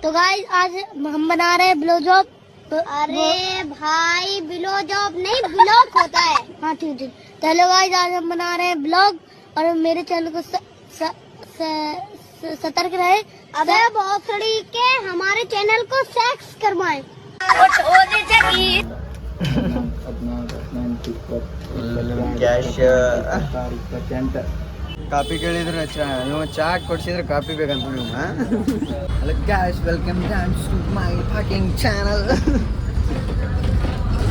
तो गाइस आज हम बना रहे हैं ब्लो जॉब। अरे भाई ब्लो जॉब नहीं ब्लॉग होता है। हाँ ठीक ठीक। तो हेलो गाइस आज हम बना रहे हैं ब्लॉग और मेरे चैनल को सतर्क रहे। अबे भोसड़ी के हमारे चैनल को सेक्स करवाएं। ಕ್ಯಾಶ್ ಕಾಪಿ ಕೇಳಿದ್ರೆ ಇವ ಚಾ ಕೊಡ್ಸಿದ್ರೆ ಕಾಪಿ ಬೇಕಂತ ನೀವು ಅಲ್ಲ ಕ್ಯಾಶ್ welcome to my fucking channel.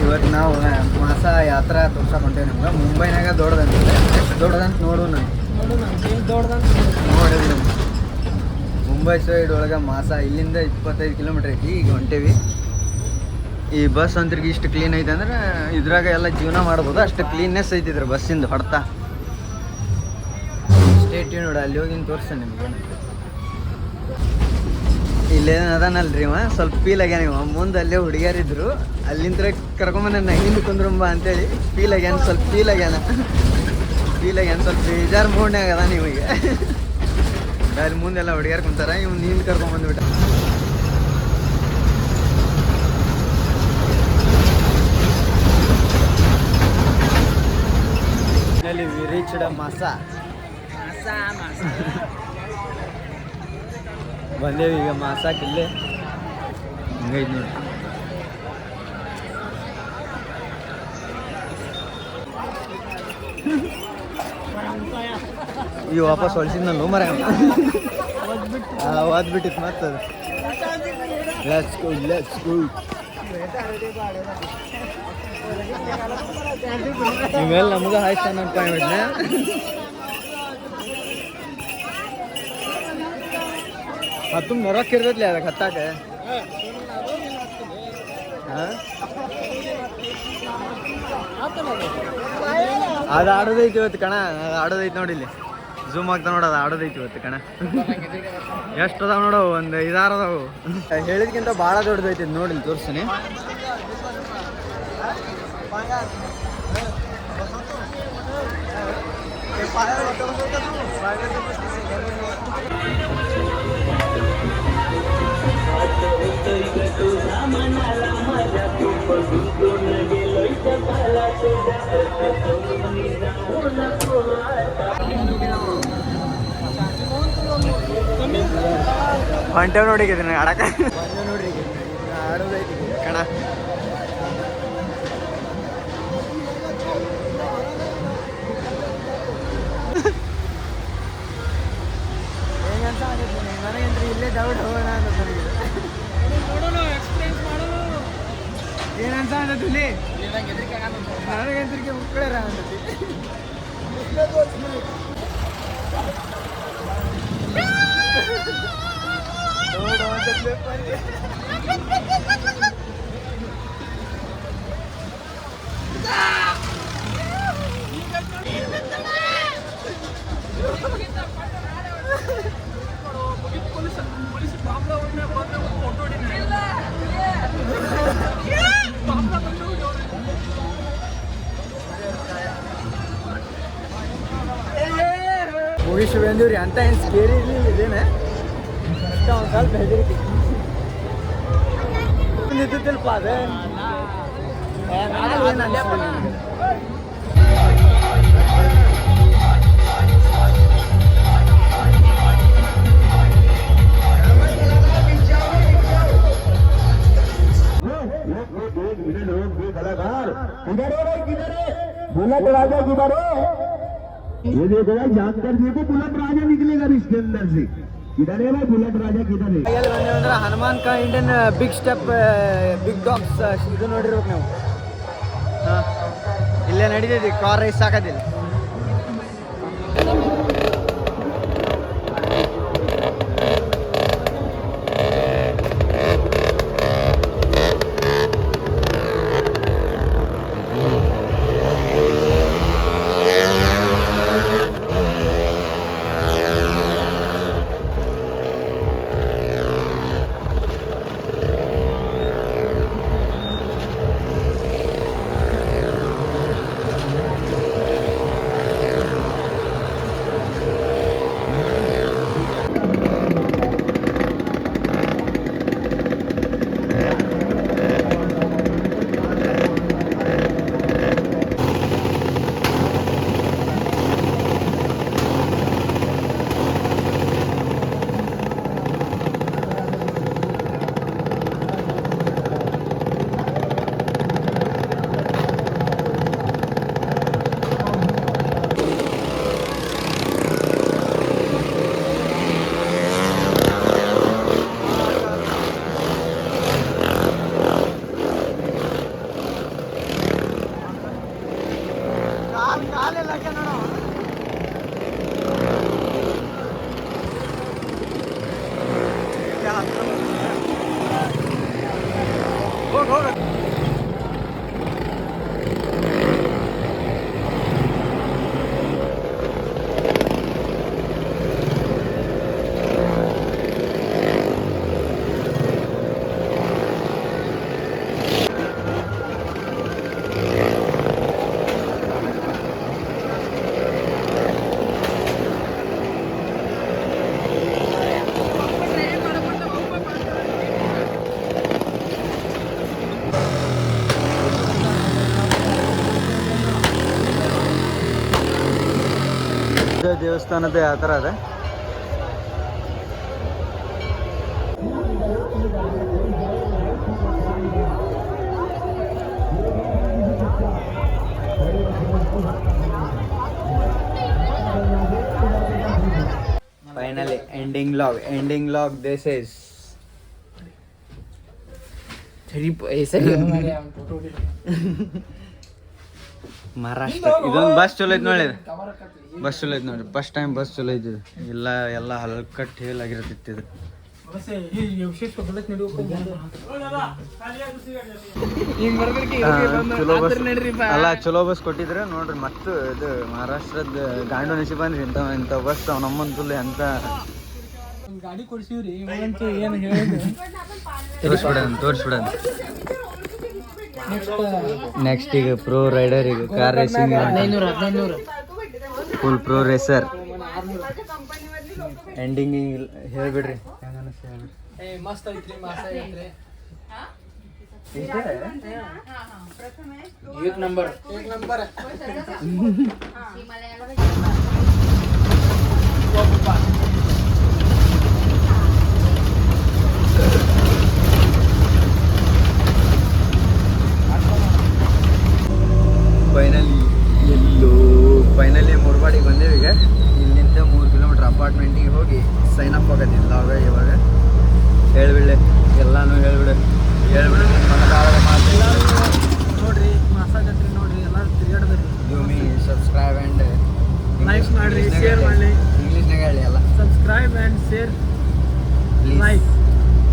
ಇವತ್ತು ನಾವು ಮಾಸ ಯಾತ್ರಾ ತೋರ್ಸಕೊಂಡೇವೆ ನಿಮ್ಗೆ. ಮುಂಬೈನಾಗ ದೊಡ್ಡದಂತ ಎಷ್ಟು ದೊಡ್ಡದಂತ ನೋಡು ನಾನು ನೋಡಿದ್ವಿ. ಮುಂಬೈ ಸೈಡ್ ಒಳಗೆ ಮಾಸ ಇಲ್ಲಿಂದ 25 ಕಿಲೋಮೀಟ್ರ್ ಐತಿ. ಈಗ ಹೊಂಟೇವಿ. ಈ ಬಸ್ ಅಂತರಿಗೆ ಇಷ್ಟು ಕ್ಲೀನ್ ಐತೆ ಅಂದ್ರೆ ಇದ್ರಾಗ ಎಲ್ಲ ಜೀವನ ಮಾಡ್ಬೋದು, ಅಷ್ಟು ಕ್ಲೀನ್ನೆಸ್ ಐತಿದ್ರ ಬಸ್ಸಿಂದ ಹೊಡ್ತಾ. ಸ್ಟೇಟ್ ನೋಡಿ ಅಲ್ಲಿ ಹೋಗಿ ತೋರಿಸ್ತೇನೆ ನಿಮ್ಗೆ. ಇಲ್ಲೇನು ಅದಾನಲ್ರಿ ಇವ ಸ್ವಲ್ಪ ಫೀಲ್ ಆಗ್ಯಾನ. ಇವ ಮುಂದೆ ಅಲ್ಲೇ ಹುಡುಗಿಯರಿದ್ರು, ಅಲ್ಲಿಂದ ಕರ್ಕೊಂಬಂದ ಹಿಂದೆ ಕುಂದ್ರಂಬ ಅಂತೇಳಿ ಫೀಲ್ ಆಗ್ಯಾನ. ಸ್ವಲ್ಪ ಫೀಲ್ ಆಗ್ಯಾನ ಸ್ವಲ್ಪ ಬೇಜಾರು ಮೂಡ್ನಾಗ ಅದಾನ ಇವಾಗ. ಅಲ್ಲಿ ಮುಂದೆಲ್ಲ ಹುಡುಗಿಯರು ಕುಂತಾರ, ಇವ್ ನೀನು ಕರ್ಕೊಂಬಂದ್ಬಿಟ್ಟ. ವಿ ರೀಚ್ಡ್ ಮಾಸ ಬಂದೇವಿ ಈಗ ಮಾಸಾಕಿಲ್ಲೇ ಹಿಂಗೈತೆ ನೋಡಿ. ಈಗ ವಾಪಸ್ ಹೊಳ್ಸಿದ್ನಲ್ಲ ಮರ ಓದ್ಬಿಟ್ಟಿತ್ತು ಮತ್ತದು. ಲೆಟ್ಸ್ ಗೋ ಇವೆಲ್ಲ ನಮ್ಗೆ ಹಾಯ್ತಾನ ಅನ್ಕೊಂಡ್ಬಿಟ್ನೆ. ಮತ್ತು ಮೊರಕ್ಕೆ ಇರ್ತೈತ್ಲಿ ಅದಕ್ಕೆ ಹತ್ತಾಕೆ. ಅದು ಆಡೋದೈತಿ ಇವತ್ತು ಕಣ, ಅದು ಆಡೋದೈತಿ ನೋಡಿ. ಇಲ್ಲಿ ಝೂಮ್ ಆಗ್ತಾ ನೋಡೋದು ಆಡೋದೈತಿ ಇವತ್ತು ಕಣ. ಎಷ್ಟು ಅದಾವ ನೋಡೋ, ಒಂದು 5-6 ಅದಾವು. ಹೇಳಿದ್ಕಿಂತ ಭಾಳ ದೊಡ್ಡದೈತಿ ನೋಡಿ, ತೋರಿಸ್ತೀನಿ. ಹೊಂಟೇವ್ ನೋಡಿ ಆಡಕ ನೋಡ್ರಿ ಆಡೋದೈತಿ ಕಣ. ಹೇಗಂತ ಆಗತ್ತೆ ನನಗಂದ್ರೆ ಇಲ್ಲೇ ಡೌಟ್ ಹೋಗೋಣ ಅಂತ ನನಗೆ. ಏನಂತ ಅನ್ನೋದು ಇಲ್ಲಿ ನನಗಂತ್ರಿಗೆ ಮುಕ್ಕಳರ ಅನ್ನೋದು. ಮುಗಿಸಿ ಬಂದಿವ್ರಿ. ಅಂತ ಏನು ಸ್ಕೇರಿ ಇರಲಿಲ್ಲ ಇದೇನೆ, ಅಷ್ಟ ಒಂದು ಸ್ವಲ್ಪ ಹೆದರಿಕೆ ನಿಂತಿಲ್ಪ ಅದೇ ಏನು ಅನಿಸ್ತಿಲ್ಲ. बुलेट राजा किधर है? ये देखो भाई, जानकर देखो बुलेट राजा निकलेगा इसके अंदर से. किधर है भाई बुलेट राजा, किधर है? ಅಂದ್ರೆ ಹನುಮಾನ್ ಕಾ Indian big step big dogs ಇದು ನೋಡಿರ್ಬೇಕು ನೀವು. ಇಲ್ಲೇ ನಡೀತೈತಿ ಕಾರ್ ರೈಸ್ ಸಾಕೋದಿಲ್ಲ. ದೇವಸ್ಥಾನದ ಯಾವ ಥರ ಅದ finally ending log this is Maharashtra ಇದೊಂದು ಬಸ್ ಚಲೋ ಐತೆ ನೋಡಿ ಬಸ್ ಚಲೋ ಐತೆ ನೋಡ್ರಿ ಫಸ್ಟ್ ಟೈಮ್ ಬಸ್ ಚಲೋ ಐತಿ ಎಲ್ಲ ಹಲ್ಕಟ್ ಹೇಲ್ ಆಗಿರತ್ತಿತ್ತು ಇದು ಅಲ್ಲ ಚಲೋ ಬಸ್ ಕೊಟ್ಟಿದ್ರೆ ನೋಡ್ರಿ ಮತ್ತು ಇದು ಮಹಾರಾಷ್ಟ್ರದ ಗಾಂಡು ನಸಿ ಬಂದ್ರಿ ಇಂಥ ಬಸ್ ನಮ್ಮಂತೂ ಅಂತ ಗಾಡಿ ಕೊಡ್ಸಿವ್ರಿ ತೋರಿಸ್ಬಿಡ ನೆಕ್ಸ್ಟ್ ಈಗ ಪ್ರೋ ರೈಡರ್ ಈಗ car racing 1500 full pro racer ending ಹೇಳ್ಬಿಡ್ರಿ ಮಸ್ತ್ ಐತ್ರಿ ಮಸ್ತ್ ಐತ್ರಿ एक नंबर ಫೈನಲಿ ಮುರ್ಬಾಡಿಗೆ ಬಂದೇವಿ ಈಗ ಇಲ್ಲಿಂದ 3 ಕಿಲೋಮೀಟ್ರ್ ಅಪಾರ್ಟ್ಮೆಂಟಿಗೆ ಹೋಗಿ ಸೈನ್ ಅಪ್ ಆಗತ್ತಿಲ್ಲ ಇವಾಗ ಹೇಳ್ಬಿಡ್ಲೆ ಎಲ್ಲಾನು ಹೇಳ್ಬಿಡು ನೋಡ್ರಿ ಮಸಾಜ್ ಹತ್ರಿ ನೋಡ್ರಿ ಎಲ್ಲರೂ ತಿರ್ಗಾಡ್ಬೇಡ್ರಿ do me subscribe and like ಮಾಡ್ರಿ ಶೇರ್ ಮಾಡ್ರಿ ಇಂಗ್ಲೀಷ್ನಾಗ ಹೇಳಿ ಎಲ್ಲ subscribe and share like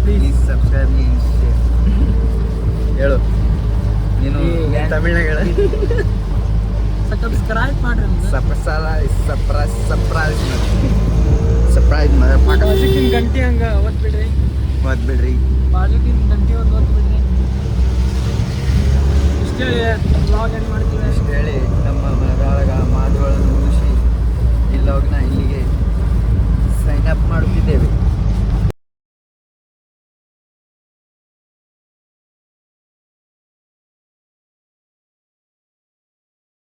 please subscribe means share ಹೇಳು ನೀನು ತಮಿಳ್ನಾಗ ಹೇಳ ಸಬ್ಸ್ಕ್ರೈಬ್ ಮಾಡ್ರಿ ಸರ್ಪ್ರೈಸ್ ಬಾಜುಕಿನ ಗಂಟೆ ಹಂಗ ಒದ್ಬಿಡ್ರಿ ಬಾಜುಕಿನ ಗಂಟೆ ಒಂದು ಒದ್ಬಿಡ್ರಿ ಇಷ್ಟೇ ಬ್ಲಾಗ್ ಏನು ಮಾಡ್ತೀವಿ ಅಷ್ಟು ಹೇಳಿ ನಮ್ಮ ಮನೆಯೊಳಗೆ ಮಾತುಗಳನ್ನು